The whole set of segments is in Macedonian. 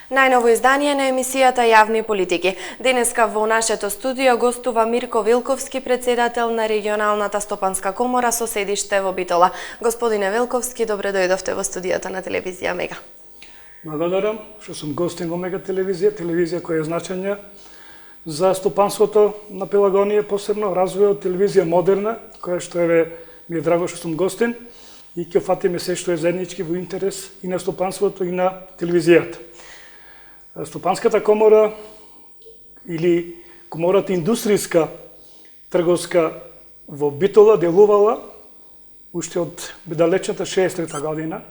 Најново издание на емисијата Јавни политики. Денеска во нашето студио гостува Мирко Велковски, председател на регионалната стопанска комора со седиште во Битола. Господине Велковски, добре дојдовте во студиото на телевизија Мега. Благодарам што сум гостин во Мега телевизија, телевизија која е значања за стопанството на Пелагонија, посебно развојот, телевизија модерна, која што ми е драго што сум гостин и ќе фатиме се што е заеднички во интерес и на стопанството и на телевизијата. Стопанската комора или комората индустријска трговска во Битола делувала уште од далечната 63-та година.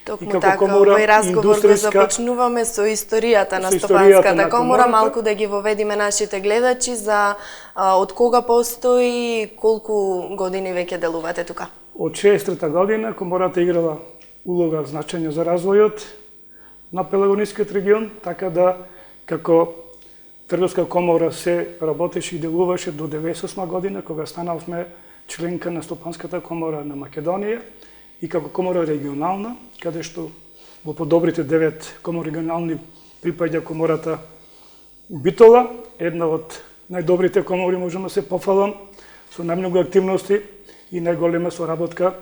Токму така, овој разговор го започнуваме со историјата на Стопанската комора, малку да ги воведиме нашите гледачи за од кога постои и колку години веќе делувате тука. Од 63-та година комората играла улога значања за развојот на Пелагонискиот регион, така да како трговска комора се работеше и делуваше до 98 година, кога станавме членка на Стопанската комора на Македонија и како комора регионална, каде што во подобрите 9 комори регионални припаѓа комората Битола, една од најдобрите комори, можеме да се пофалам, со најмногу активности и најголема соработка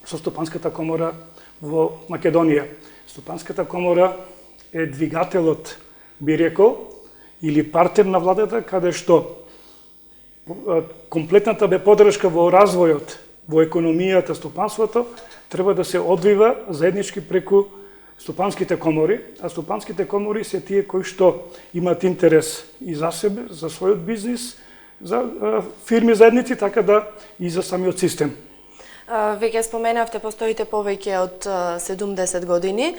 со Стопанската комора во Македонија. Стопанската комора е двигателот, би рекол, или партнер на владата, каде што комплетната поддршка во развојот, во економијата, стопанството, треба да се одвива заеднички преку стопанските комори, а стопанските комори се тие кои што имаат интерес и за себе, за својот бизнис, за фирми заедници, така да и за самиот систем. Веќе споменавте, постоите повеќе од 70 години.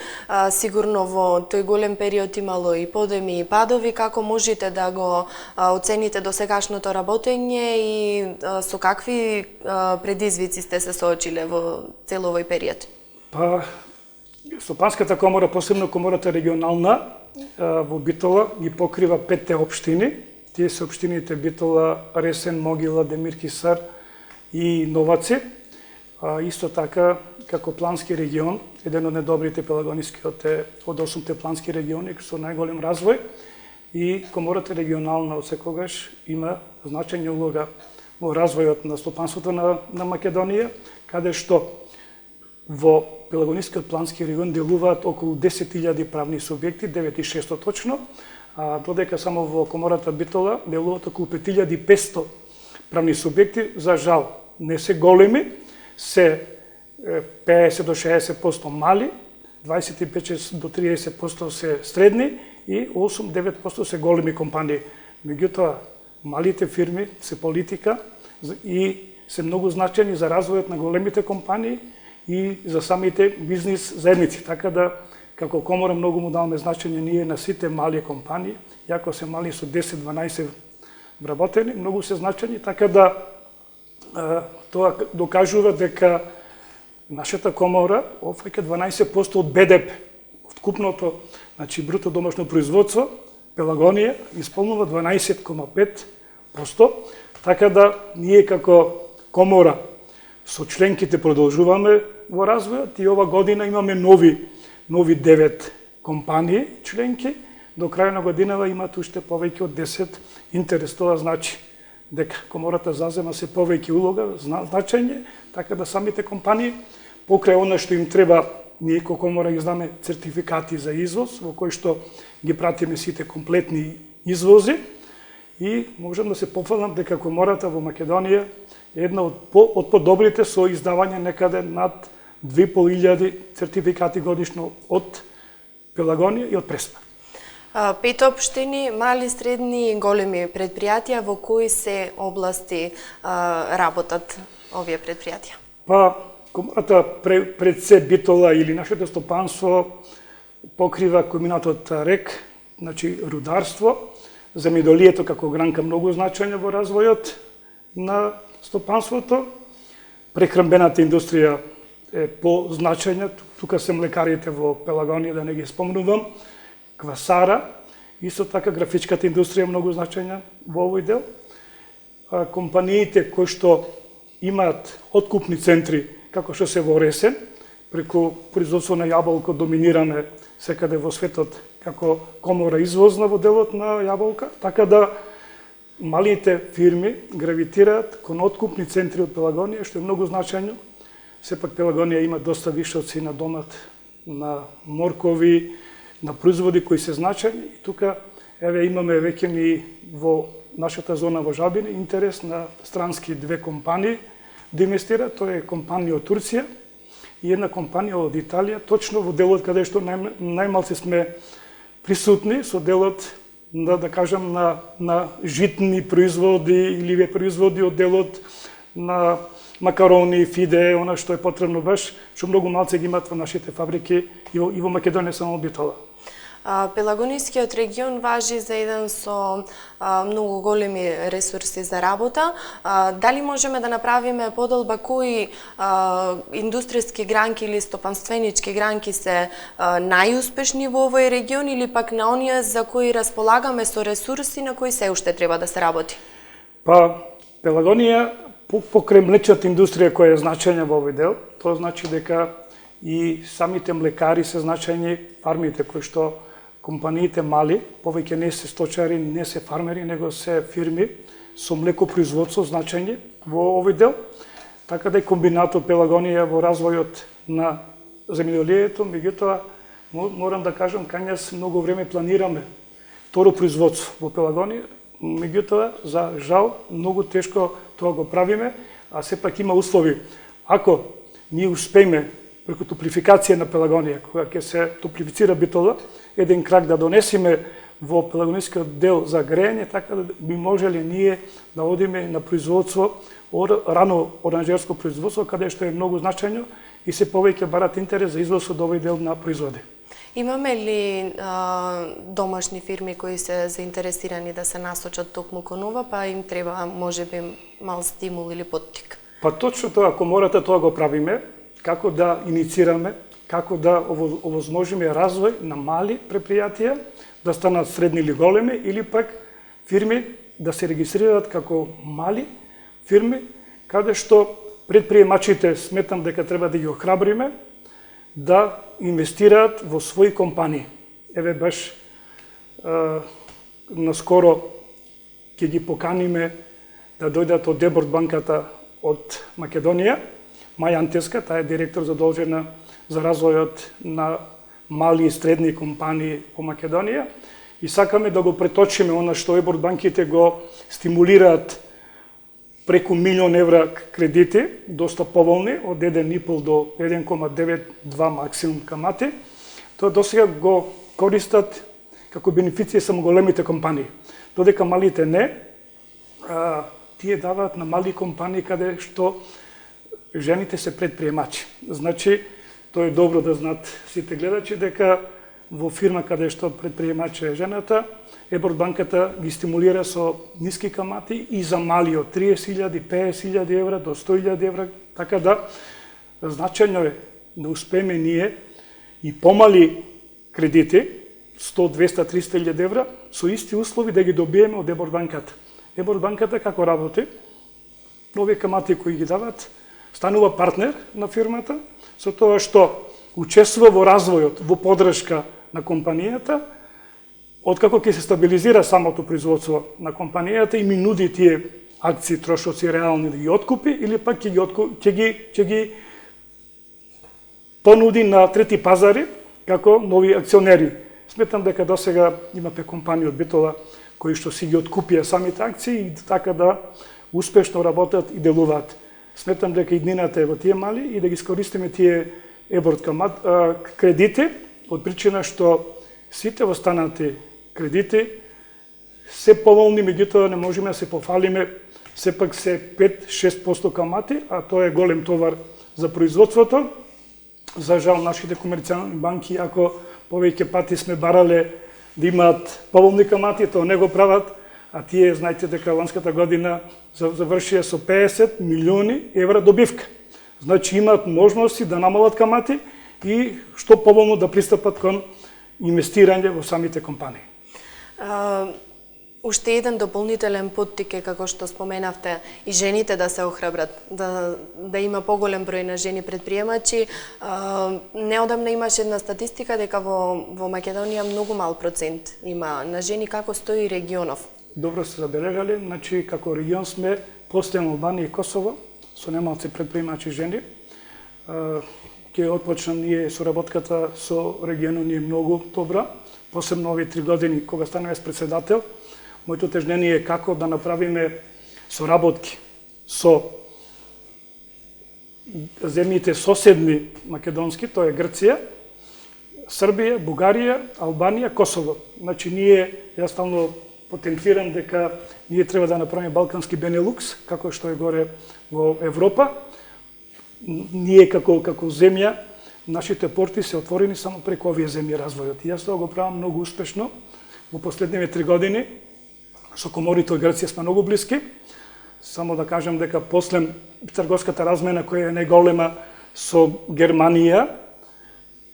Сигурно во тој голем период имало и подеми и падови. Како можете да го оцените досегашното работење и со какви предизвици сте се соочиле во цел овој период? Стопанската комора, посебно комората регионална во Битола, ги покрива 5 општини. Тие се општините Битола, Ресен, Могила, Демир Кисар и Новаци. Исто така, како плански регион, еден од најдобрите пелагонискиот е од 8 плански региони со најголем развој и комората регионална од секогаш има значајна улога во развојот на стопанството на Македонија, каде што во пелагонискиот плански регион делуваат околу 10.000 правни субјекти, 9.600 точно, а додека само во комората Битола делуваат околу 5.500 правни субјекти, за жал не се големи, се 50 до 60% мали, 25 до 30% се средни и 8-9% се големи компании. Меѓутоа, малите фирми се политика и се многу значајни за развојот на големите компании и за самите бизнис заедници. Така да, како комора, многу му даваме значање ние на сите мали компании, иако се мали со 10-12 вработени, многу се значајни, така да тоа докажува дека нашата комора офаќа 12% од БДП, од купното, значи бруто домашно производство, Пелагонија исполнува 12,5%, така да ние како комора со членките продолжуваме во развојот и ова година имаме нови 9 компании членки, до крај на годинава имаат уште повеќе од 10 интерес. Тоа значи дека комората зазема се повеќе улога, значање, така да самите компании, покрај она што им треба, ние како комора ги знаме цертификати за извоз, во кои што ги пратиме сите комплетни извози и можам да се пофалам дека комората во Македонија е една од подобрите со издавање некаде над 2.500 цертификати годишно од Пелагонија и од Преспа. 5 општини, мали, средни и големи предпријатија, во кои се области работат овие предпријатија? Комората пред се Битола или нашето стопанство покрива комбинатот РЕК, значи рударство, земјоделието како гранка многу значајна во развојот на стопанството, прехранбената индустрија е позначајна, тука се млекарите во Пелагонија, да не ги спомнувам, квасара, исто така графичката индустрија е многу значајна во овој дел. Компаниите кои што имаат откупни центри, како што се во Ресен, преку производство на јаболко доминираме секаде во светот како комора извозна во делот на јаболка, така да малите фирми гравитираат кон откупни центри од Пелагонија, што е многу значајно. Сепак Пелагонија има доста вишоци на домат, на моркови, на производи кои се значајни. И тука еве имаме веќе ни во нашата зона во Жабине интерес на странски две компании да инвестираат. Тоа е компанија од Турција и една компанија од Италија, точно во делот каде што најмалци сме присутни со делот да кажам на житни производи или производи од делот на макарони, фиде, она што е потребно баш, што многу малци ги имаат во нашите фабрики и во Македонија само Битола. Пелагонискиот регион важи за еден со многу големи ресурси за работа. Дали можеме да направиме подолба кои индустријски гранки или стопанственички гранки се најуспешни во овој регион или пак на оние за кои располагаме со ресурси на кои се уште треба да се работи? Па, Пелагонија покрај млечната индустрија која е значајна во овој дел, тоа значи дека и самите млекари се значајни, фармите кои што компаниите мали, повеќе не се сточари, не се фармери, него се фирми со млекопроизводство значајни во овој дел. Така да и комбинатот Пелагонија во развојот на земјоделието, меѓутоа морам да кажам кај нас многу време планираме второ производство во Пелагонија, меѓутоа за жал многу тешко тоа го правиме, а сепак има услови. Ако ние успееме преку топлификација на Пелагонија, кога ќе се топлифицира Битола, еден крак да донесеме во пелагонискиот дел за грејање, така да би можеле ние да одиме на производство, рано оранжерско производство, каде што е многу значајно и се повеќе барат интерес за извоз од овој дел на производи. Имаме ли домашни фирми кои се заинтересирани да се насочат токму кон ова, па им треба можеби мал стимул или поттик? Па точно тоа, ако морате тоа го правиме, како да иницираме, како да овозможиме развој на мали предпријатија, да станат средни или големи, или пак фирми да се регистрираат како мали фирми, каде што предприемачите сметам дека треба да ги охрабриме да инвестираат во своји компании. Еве баш наскоро ќе ги поканиме да дојдат од Деборд банката од Македонија, Маја Антеска, таа е директор задолжена за развојот на мали и средни компании по Македонија и сакаме да го преточиме она што Еборд банките го стимулираат преку €1.000.000 кредити, доста поволни, од 1,5 до 1,92 максимум камати. Тоа досега го користат како бенефиција само големите компании. Додека малите не, тие даваат на мали компании каде што жените се предприемачи. Значи, тоа е добро да знаат сите гледачи дека во фирма каде што предприемач е жената, Еборд банката ги стимулира со ниски камати и за мали од 30.000, 50.000 евра до 100.000 евра, така да значајно е да успееме ние и помали кредити, 100, 200, 300.000 евра, со исти услови да ги добиеме од Еборд банката. Еборд банката како работи? Овие камати кои ги дават, станува партнер на фирмата, со тоа што учествува во развојот, во поддршка на компанијата, откако ќе се стабилизира самото производство на компанијата и ми нуди тие акции, трошоци реални да ги откупи или пак ќе ги понуди на трети пазари како нови акционери. Сметам дека досега имате компании од Битола кои што си ги откупија самите акции и така да успешно работат и делуваат. Сметам дека иднината е во тие мали и да ги искористиме тие Еборд кредити, од причина што сите останати кредити се поволни, меѓутоа не можеме да се пофалиме, сепак се 5-6% камати, а тоа е голем товар за производството. За жал, нашите комерцијални банки, ако повеќе пати сме барале да имаат поволни камати, тоа не го прават, а тие, знаете дека ланската година завршија со 50 милиони евра добивка. Значи имаат можности да намалат камати и што поволно да пристапат кон инвестирање во самите компании. Уште еден дополнителен поттик е, како што споменавте, и жените да се охрабрат, да има поголем број на жени предприемачи. Неодамна имаше една статистика дека во Македонија многу мал процент има на жени. Како стои регионов? Добро сте забележале, значи како регион сме после Албанија и Косово со немалци предприемачи жени. Ќе отпочнам ние соработката со регионот ни е многу добра, посебно овие 3 години кога станаме председател. Моето тежнение е како да направиме соработки со земјите соседни македонски, тоа е Грција, Србија, Бугарија, Албанија, Косово. Значи ние, јас стално потенцирам дека ние треба да направиме Балкански Бенелукс, како што е горе во Европа. Ние како земја, нашите порти се отворени само преку овие земји развојот. И јас тоа го правам многу успешно во последниве 3 години. Со коморите од Грција сме многу блиски. Само да кажам дека после трговската размена која е најголема со Германија,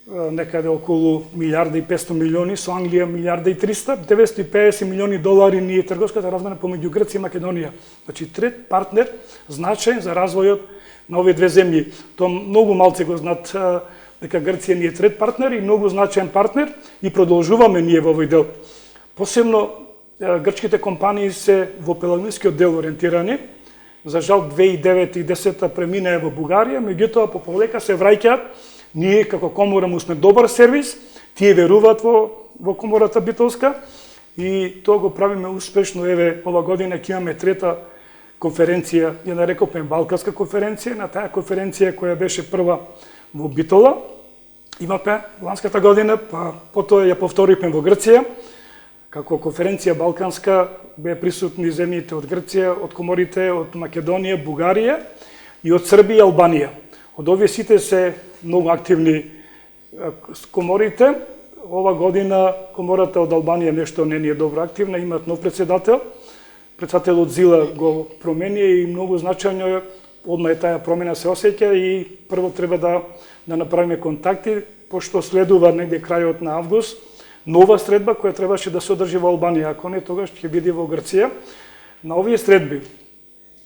некаде околу 1,5 милиони, со Англија 1,3 950 милиони долари ние трговската размена помеѓу Грција и Македонија. Значи трет партнер значаен за развојот на овие две земји. Тоа многу малци го знаат дека Грција ни е трет партнер и многу значаен партнер и продолжуваме ние во овој дел. Посебно грчките компании се во пелагнискиот дел ориентирани. За жал 2009 и 2010 преминаа во Бугарија, меѓутоа по полека се враќаат. Ние како комора му сме добар сервис, тие веруваат во комората битолска и тоа го правиме успешно. Еве ова година ќе имаме трета конференција, ја нарекуваме Балканска конференција. На таа конференција која беше прва во Битола, имаме ланската година, па потоа ја повторивме во Грција. Како конференција Балканска беа присутни земјите од Грција, од коморите од Македонија, Бугарија и од Србија и Албанија. Од овие сите се многу активни коморите. Ова година комората од Албанија нешто не е добро активна, имаат нов председател. Председателот Зила го промени и многу значајно одма е таа промена се осеќа и прво треба да направиме контакти, пошто следува негде крајот на август нова средба која требаше да се одржи во Албанија, ако не тогаш ќе биде во Грција. На овие средби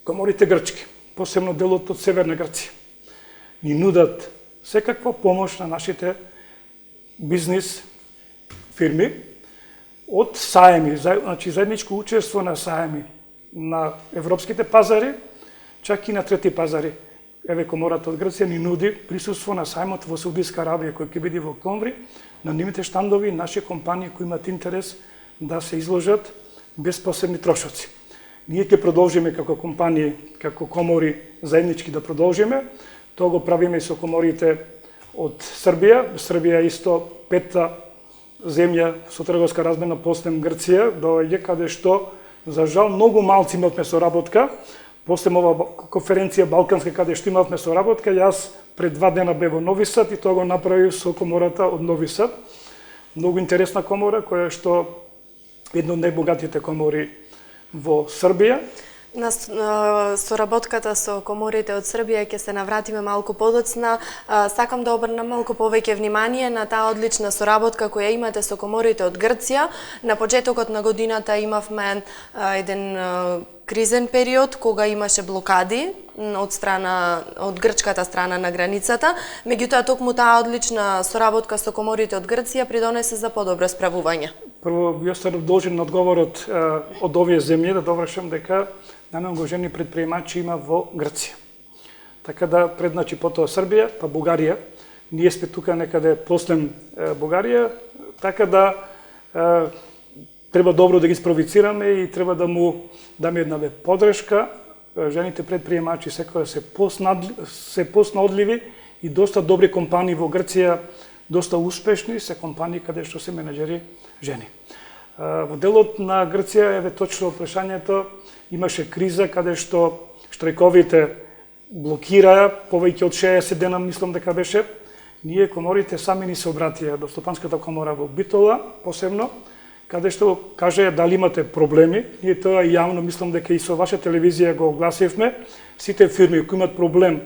коморите грчки, посебно делот од Северна Грција, ни нудат секаква помош на нашите бизнис фирми од саеми, значи заедничко учество на саеми на европските пазари, чак и на трети пазари. Еве комората од Грција ни нуди присуство на сајмот во Саудиска Арабија кој ќе биде во октомври. На нивните штандови наши компании кои имаат интерес да се изложат без посебни трошоци. Ние ќе продолжиме како компании, како комори заеднички да продолжиме. Тоа го правиме и со коморите од Србија. Србија исто петта земја со трговска размена после Грција, доаѓа каде што за жал многу малци имавме соработка. После ова конференција Балканска каде што имавме соработка, јас пред 2 дена бев во Нови Сад и тоа го направив со комората од Нови Сад. Многу интересна комора која што една од најбогатите комори во Србија. На соработката со коморите од Србија ќе се навратиме малку подоцна. Сакам да обрнам малку повеќе внимание на таа одлична соработка која имате со коморите од Грција. На почетокот на годината имавме еден кризен период кога имаше блокади од грчката страна на границата. Меѓутоа токму таа одлична соработка со коморите од Грција придонесе за подобро справување. Прво, јас сум должен на одговорот од овие земји да довршам дека најмногу жени предприемачи има во Грција. Така да предначи потоа Србија, па Бугарија. Ние сме тука некаде после Бугарија, така да треба добро да ги спровицираме и треба да му даме една подршка. Жените предприемачи секоја се поснаодливи и доста добри компании во Грција, доста успешни се компании каде што се менеджери жени. Во делот на Грција, еве точно прашањето, имаше криза каде што штрајковите блокираа повеќе од 60 дена, мислам дека беше. Ние коморите сами ни се обратија до Стопанската комора во Битола, посебно, каде што кажа дали имате проблеми. Ние тоа јавно мислам дека и со ваша телевизија го огласивме. Сите фирми кои имат проблем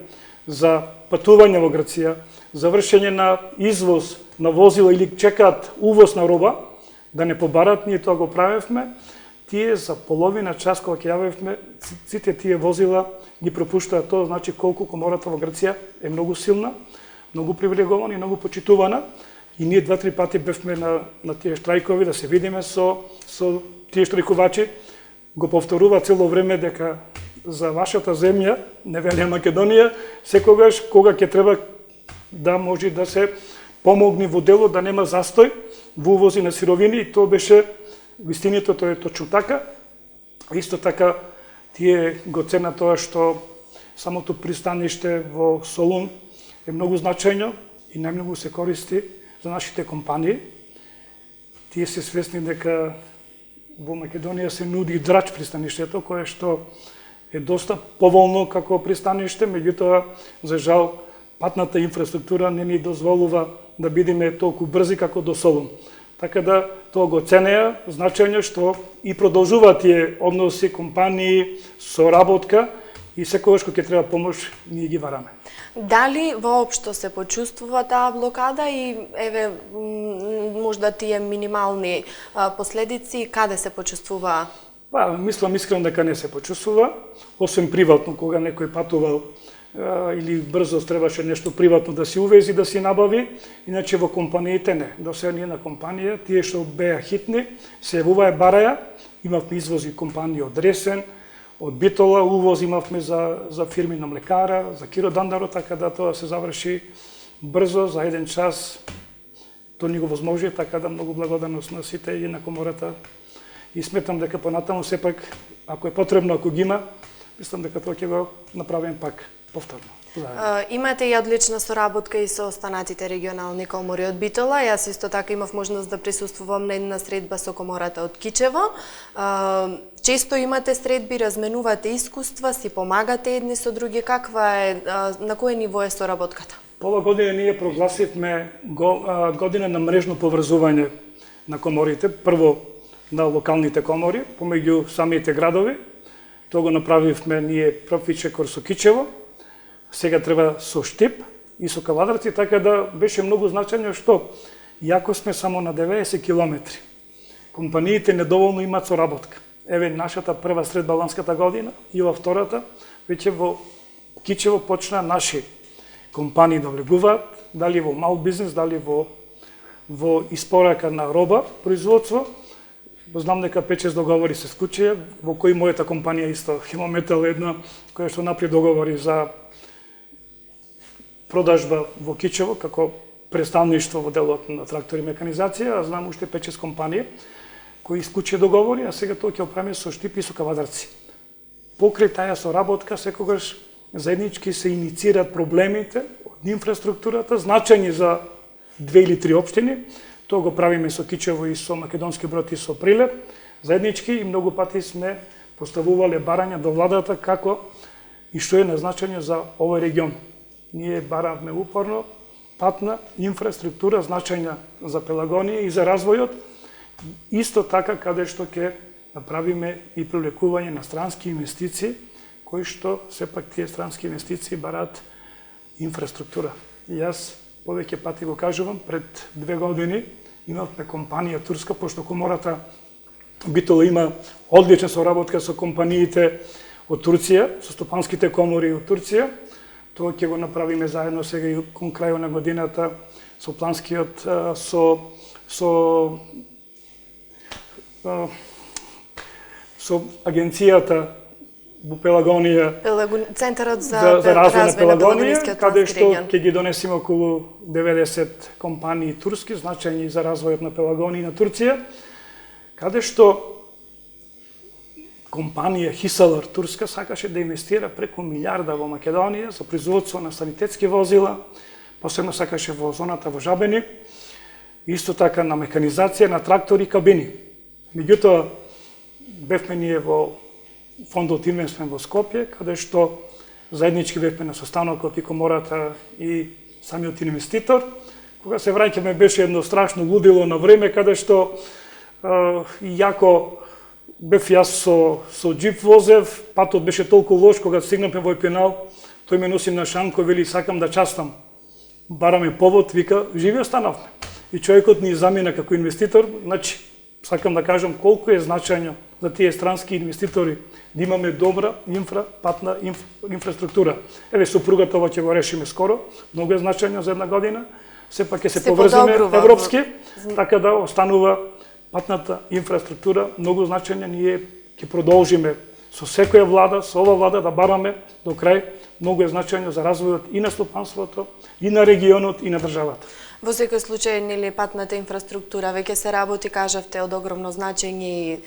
за патување во Грција, за вршење на извоз на возила или чекаат увоз на роба, да не побарат, ние тоа го правевме тие за половина час кога ќе јавевме, сите тие возила ги пропуштаат. Тоа значи колку комората во Грција е многу силна, многу привилегована и многу почитувана. И ние 2-3 пати бевме на тие штрајкови да се видиме со тие штрајкувачи. Го повторува цело време дека за вашата земја, не велија Македонија, секогаш кога ќе треба да може да се помогне во дело, да нема застој во увози на сировини, и тоа беше вистината, тоа е точно така. Исто така тие го цена тоа што самото пристаниште во Солун е многу значајно и најмногу се користи за нашите компании. Тие се свесни дека во Македонија се нуди Драч пристаништето, кое што е доста поволно како пристаниште, меѓутоа, за жал, патната инфраструктура не ни дозволува да бидеме толку брзи како до Солун. Така да тоа го ценеа значајно што и продолжуваат тие односи, компании, соработка, и секогаш кога ќе треба помош, ние ги вараме. Дали воопшто се почувствува таа блокада и еве можда тие минимални последици, каде се почувствува? Мислам искрено дека не се почувствува, освен приватно кога некој патувал или брзо требаше нешто приватно да си увези, да си набави, иначе во компаниите не. До сега ние на компанија, тие што беа хитни, се јавуваја, бараја, имавме извози компании од Ресен, од Битола, увоз имавме за фирми на млекара, за Киро Дандаро, така да тоа се заврши брзо, за 1 час. Тоа ни го возможи, така да многу благодарност на сите и на комората. И сметам дека понатаму сепак, ако е потребно, ако ги има, мислам дека тоа ќе го направим пак повторно. Имате и одлична соработка и со останатите регионални комори од Битола. Јас исто така имав можност да присуствувам на една средба со комората од Кичево. Често имате средби, разменувате искуства, си помагате едни со други. Каква е, на кое ниво е соработката? Ова година ние прогласивме година на мрежно поврзување на коморите. Прво на локалните комори, помеѓу самите градови. Тоа го направивме ние профичекор со Кичево. Сега треба со Штип и со Кавадарци, така да беше многу значајно што, иако сме само на 90 километри, компаниите недоволно имаат соработка. Еве, нашата прва средба ланската година и ова втората, веќе во Кичево почна наши компании да влегуваат, дали во мал бизнес, дали во испорака на роба, производство. Знам дека 5-6 договори се склучија, во кои мојата компанија исто, Хемометал една, која што напред договори за продажба во Кичево, како представништво во делот на трактори и меканизација, а знам уште 5-6 компании кои исклучија договори, а сега тоа ќе оправиме со Штип и со Кавадарци. Покрај таа соработка, секогаш заеднички се инициират проблемите од инфраструктурата, значајни за 2 или 3 општини. Тоа го правиме со Кичево и со Македонски Брод и со Прилеп. Заеднички и многу пати сме поставувале барања до владата како и што е назначено за овој регион. Ние баравме упорно патна инфраструктура значајна за Пелагонија и за развојот, исто така каде што ќе направиме и привлекување на странски инвестиции, кои што сепак тие странски инвестиции бараат инфраструктура. И јас повеќе пати го кажувам, пред 2 години имавме компанија турска, пошто комората Битола има одлична соработка со компаниите од Турција, со стопанските комори од Турција. Тоа ќе го направиме заедно сега и кон крајот на годината со планскиот, со агенцијата во Пелагонија, Центарот за развој на Пелагонија, каде што ќе ги донесеме околу 90 компании турски, значајни за развојот на Пелагонија и на Турција, каде што компанија Хисалар турска сакаше да инвестира преку 1 милиарда во Македонија за производство на санитетски возила, посебно сакаше во зоната во Жабени, исто така на меканизација, на трактори и кабини. Меѓутоа, бевме ние во фондот Инвестмент во Скопје, каде што заеднички бевме на состанокот и комората и самиот инвеститор. Кога се враќаме беше едно страшно лудило на време, каде што иако бев јас со джип возев, патот беше толку лош, кога стигнавме во Епинал, тој ме носи на шанко, вели сакам да частам. Бараме повод, вика, живи останавме. И човекот ни замина како инвеститор, значи, сакам да кажам колку е значајно за тие странски инвеститори да имаме добра патна инфраструктура. Еве сопругата ова ќе го решиме скоро, многу е значајно за една година, сепак ќе се поврземе европски, така да останува патната инфраструктура многу значајна. Ние ќе продолжиме со секоја влада, со ова влада да бараме до крај. Многу е значајно за развојот и на стопанството, и на регионот, и на државата. Во секој случај, нели, патната инфраструктура веќе се работи, кажавте, од огромно значење и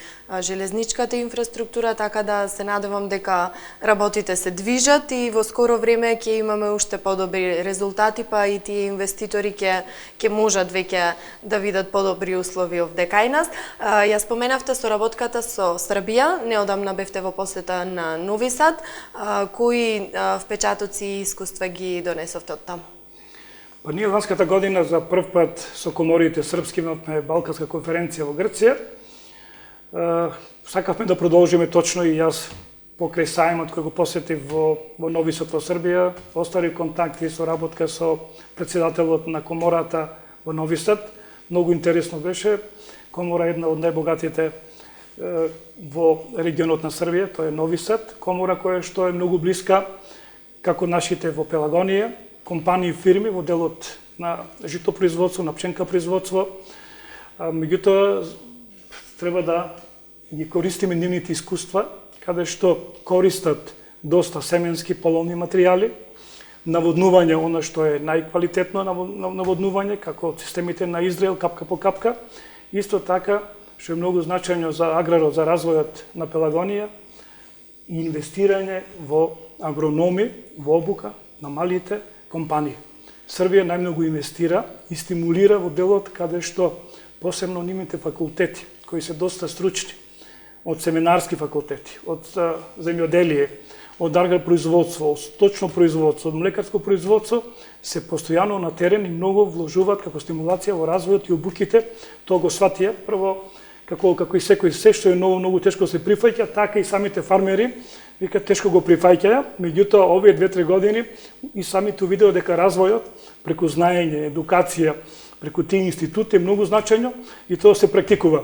железничката инфраструктура, така да се надевам дека работите се движат и во скоро време ќе имаме уште подобри резултати, па и тие инвеститори ќе можат веќе да видат подобри услови овде кај нас. Ја споменавте соработката со Србија, неодамна бевте во посета на Нови Сад, кои впечатоци и искуства ги донесовте од таму? Па ние ланската година за прв пат со коморите српски имавме Балканска конференција во Грција. Сакавме да продолжиме точно и јас покрај сајмот кој го посетив во Нови Сад во Србија, оставив контакти со работка со претседателот на комората во Нови Сад. Многу интересно беше. Комора е една од најбогатите во регионот на Србија, тоа е Нови Сад. Комора која што е многу блиска како нашите во Пелагонија, компании и фирми во делот на житопроизводство, на пченка производство. Меѓутоа, треба да ги користиме нивните искуства, каде што користат доста семенски половни материјали, наводнување, она што е најквалитетно наводнување, како системите на Израел, капка по капка. Исто така, што е многу значајно за аграрот, за развојот на Пелагонија, инвестирање во агрономи, во обука на малите компании. Србија најмногу инвестира и стимулира во делот каде што посебно нивните факултети, кои се доста стручни, од семенарски факултети, од земјоделие, од агропроизводство, од сточно производство, од млекарско производство, се постојано на терен и многу вложуваат како стимулација во развојот и обуките. Тоа го сватија прво како и секој се што е многу тешко се прифаќа, така и самите фармери вика тешко го прифаќаја. Меѓутоа овие 2-3 години и самите видео дека развојот преку знаење, едукација, преку тие институти е многу значајно и тоа се практикува.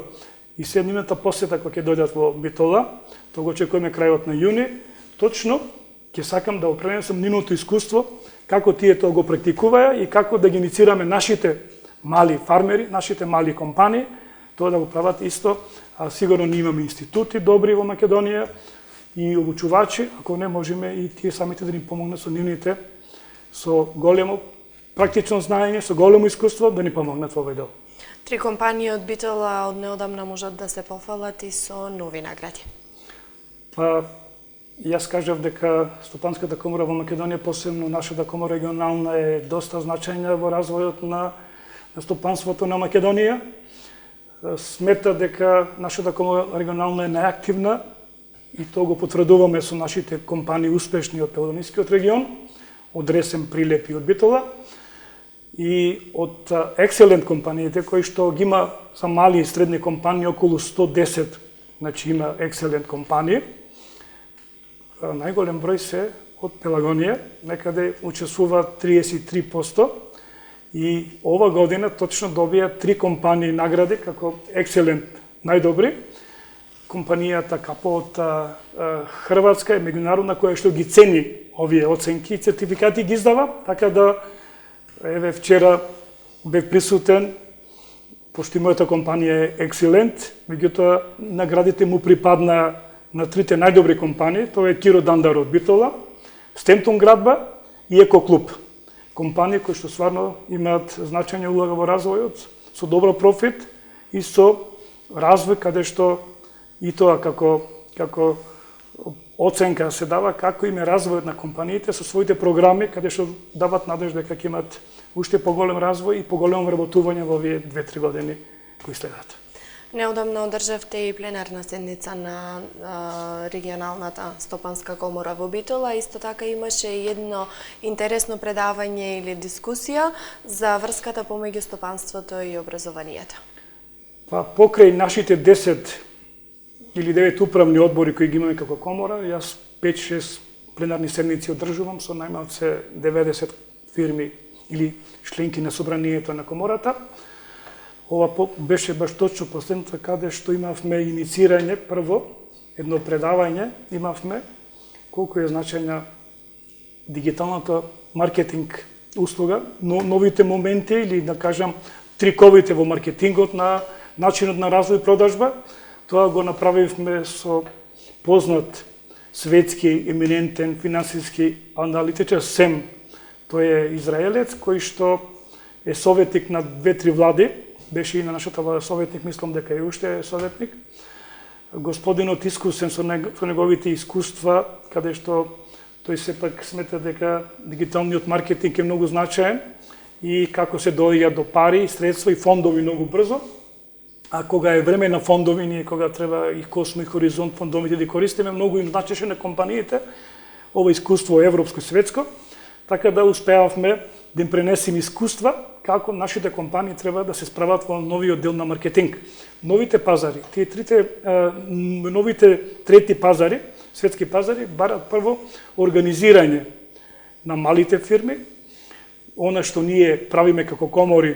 И седмината посета кога ќе дојдат во Битола, тоа го очекуваме крајот на јуни, точно ќе сакам да опренесам нивното искуство, како тие тоа го практикуваја и како да ги иницираме нашите мали фармери, нашите мали компании, тоа да го прават исто. А сигурно ние имаме институти добри во Македонија и обучувачи, ако не можеме и тие самите да ни помогнат со нивните, со големо практично знаење, со големо искуство да ни помогнат во овој дел. 3 компании од Битола од неодамна можат да се пофалат и со нови награди. Па, јас кажав дека Стопанската комора во Македонија, посебно нашата комора регионална, е доста значајна во развојот на стопанството на Македонија. Смета дека нашата комора регионална е најактивна и тоа го потврдуваме со нашите компании успешни од Пелонискиот регион, од Ресен, Прилеп и од Битола, и од Екселент компаниите кои што ги има за мали и средни компании околу 110, значи има Екселент компании. Најголем број се од Пелагонија, некаде учествува 33%, и ова година точно добија 3 компании награди како Екселент најдобри. Компанијата Капо од Хрватска е меѓународна која што ги цени овие оценки и сертификати ги издава, така да еве вчера бев присутен, пошто мојата компанија е Екселент, меѓутоа наградите му припадна на 3 најдобри компании, тоа е Киро Дандар од Битола, Стентон Градба и Еко Клуб. Компании кои што стварно имаат значајна улога во развојот, со добро профит и со развој каде што и тоа како оценка се дава како им е развојот на компаниите со своите програми, каде што дават надежда дека ќе имат уште поголем развој и поголемо вработување во овие 2-3 години кои следат. Неодамна одржавте и пленарна седница на регионалната стопанска комора во Битола. Исто така имаше и едно интересно предавање или дискусија за врската помеѓу стопанството и образованието. Па покрај нашите 10 или 9 управни одбори кои ги имаме како комора, јас 5-6 пленарни седници одржувам со најмалце 90 фирми или членки на собранието на комората. ова беше баш точно последната каде што имавме инициирање, прво, едно предавање, имавме колку е значајна дигиталната маркетинг услуга, но новите моменти или да кажам триковите во маркетингот на начинот на развој и продажба. Тоа го направивме со познат светски еминентен финансиски аналитичар Сем. Тој е израелец кој што е советник на 2-3 влади, беше и на нашата влада советник, мислам дека и уште е советник. Господинот искусен со неговите искуства, каде што тој сепак смета дека дигиталниот маркетинг е многу значаен и како се доаѓа до пари, средства и фондови многу брзо. А кога е време на фондови, ние кога треба и Космо и Хоризонт фондовите да користиме, многу им значеше на компаниите ова искуство европско и светско, така да успеавме да им пренесеме искуства како нашите компании треба да се справат во новиот дел на маркетинг. Новите пазари, новите трети пазари, светски пазари, барат прво организирање на малите фирми, она што ние правиме како комори,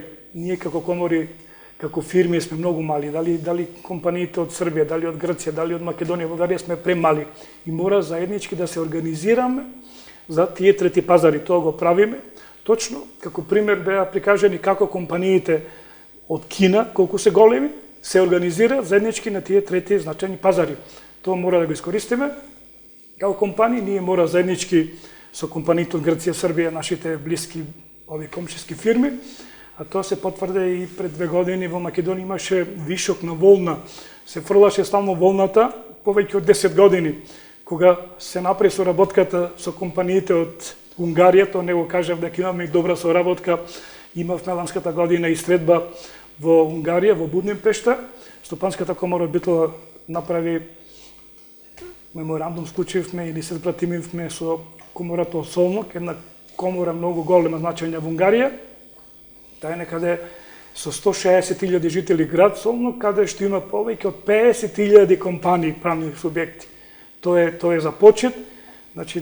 како фирми сме многу мали, дали компаниите од Србија, дали од Грција, дали од Македонија, Бугарија сме премали и мора заеднички да се организираме за тие трети пазари. Тоа го правиме. Точно, како пример беа прикажани како компаниите од Кина, колку се големи, се организираат заеднички на тие трети значајни пазари. Тоа мора да го искористиме. Како компании, ние мора заеднички со компаниите од Грција, Србија, нашите блиски ови комшиски фирми, а тоа се потврде и пред 2 години во Македонија имаше вишок на волна. Се фрлаше стално волната повеќе од 10 години. Кога се направи соработката со компаниите од Унгарија, тоа не го кажав дека имаме и добра соработка. Имавме ланската година и средба во Унгарија, во Будимпешта. Стопанската комора Битола направи меморандум, склучивме или се збратимивме со комората од Солнок, една комора многу голема значања во Унгарија. Таа е некаде со 160.000 жители град Солнок, каде што има повеќе од 50.000 компании, правни субјекти. Тоа е за почет. Значи,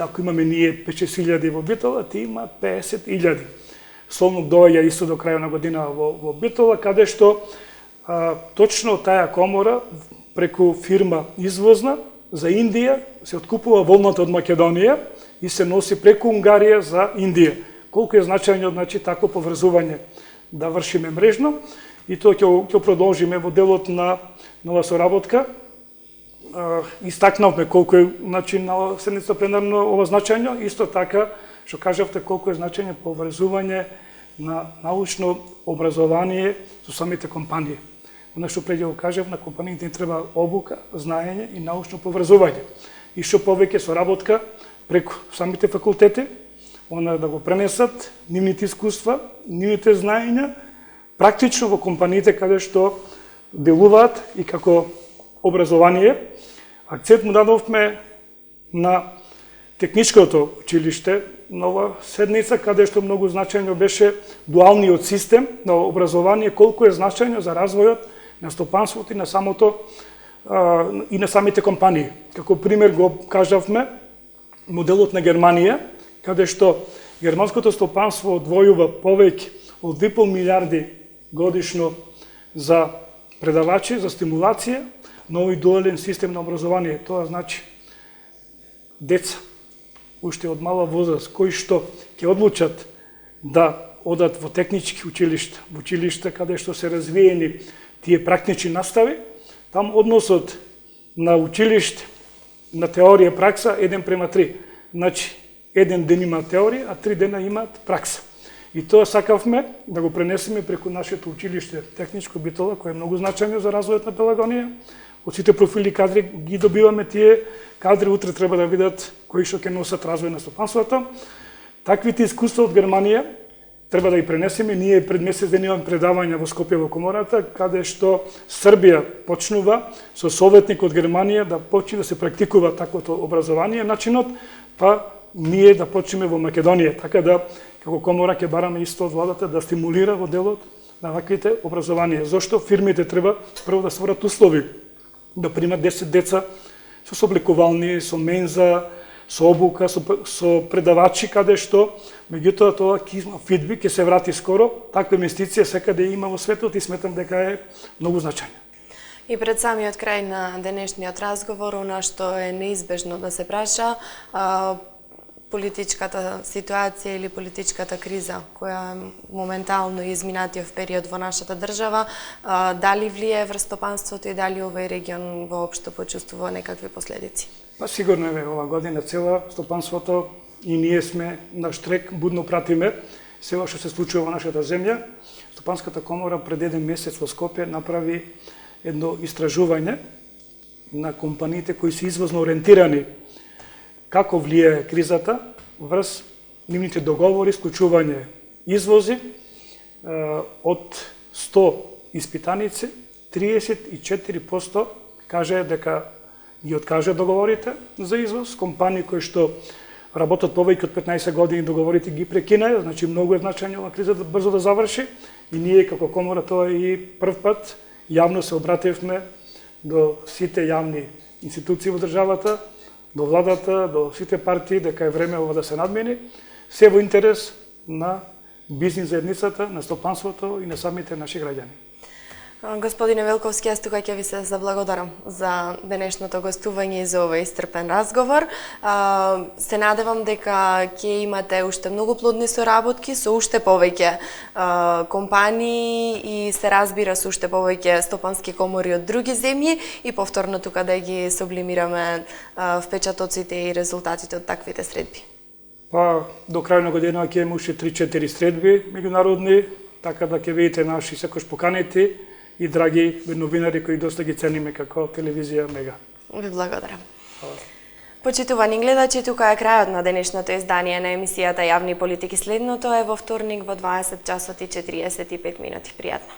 ако имаме ние 5-6.000 во Битола, ти има 50.000. Солнок доаѓа исто до крајот на година во Битола, каде што точно таа комора преку фирма извозна за Индија се откупува волната од Македонија и се носи преку Унгарија за Индија. Колку е значајно, значи, тако поврзување да вршиме мрежно и тоа ќе продолжиме во делот на нова соработка. Истакнавме колку е, значи, на седница пленарно ова значајно, исто така што кажавте колку е значајно поврзување на научно образование со самите компании. Она што преди го кажав, на компаниите им треба обука, знаење и научно поврзување. И што повеќе соработка преку самите факултети, она да го пренесат нивните искуства, нивните знаења, практично во компаниите каде што делуваат и како образование. Акцент му дадовме на техничкото училиште, нова седница, каде што многу значајно беше дуалниот систем на образование, колку е значајно за развојот на стопанството и на и на самите компании. Како пример го кажавме моделот на Германија, каде што германското стопанство одвојува повеќе од 2,5 милиарди годишно за предавачи, за стимулација, нови дуален систем на образование. Тоа значи деца, уште од мала возраст, кои што ќе одлучат да одат во технички училишта, во училишта каде што се развиени тие практични настави, там односот на училиште, на теорија пракса 1:3. Значи, 1 ден има теорија, а 3 дена имаат пракса. И тоа сакавме да го пренесеме преку нашето училиште техничко Битола, кое е многу значајно за развојот на Пелагонија. Од сите профили кадри ги добиваме тие кадри, утре треба да видат кои што ќе носат развој на стопанството. Таквите искуства од Германија треба да ги пренесеме. Ние пред месец ден имаме предавање во Скопје во комората, каде што Србија почнува со советник од Германија да почне да се практикува таквото образование, начинот, па ние да почнеме во Македонија. Така да, како комора ќе бараме исто од владата да стимулира во делот на ваквите образование. Зошто фирмите треба прво да створат услови, да примат 10 деца со облекувални, со менза, со обука, со предавачи каде што, меѓутоа тоа ќе има фидбек, ќе се врати скоро. Таква инвестиција секаде има во светот и сметам дека е многу значајна. И пред самиот крај на денешниот разговор, она што е неизбежно да се праша, политичката ситуација или политичката криза која моментално е изминатиот период во нашата држава, дали влијае врз стопанството и дали овој регион воопшто почувствува некакви последици? Па сигурно е ова година цела стопанството и ние сме на штрек, будно пратиме се што се случува во нашата земја. Стопанската комора пред еден месец во Скопје направи едно истражување на компаниите кои се извозно ориентирани како влијае кризата врз нивните договори, склучување извози. Од 100 испитаници, 34% каже дека ги откаже договорите за извоз. Компании кои што работат повеќе од 15 години договорите ги прекинаја, значи многу е значајно ова криза брзо да заврши и ние како комора тоа и прв пат јавно се обративме до сите јавни институции во државата, до владата, до сите партии, дека е време ова да се надмени, се во интерес на бизнис заедницата, на стопанството и на самите наши граѓани. Господине Велковски, јас тука ќе ви се заблагодарам за денешното гостување и за овој истрпен разговор. Се надевам дека ќе имате уште многу плодни соработки со уште повеќе компании и се разбира со уште повеќе стопански комори од други земји и повторно тука да ги сублимираме впечатоците и резултатите од таквите средби. Па до крај на година ќе имаме уште 3-4 средби меѓународни, така да ќе видите наши секој поканети и драги новинари кои доста ги цениме како телевизија Мега. Ви благодарам. Почитувани гледачи, тука е крајот на денешното издание на емисијата Јавни политики. Следното е во вторник во 20 часот и 45 минути. Пријатно.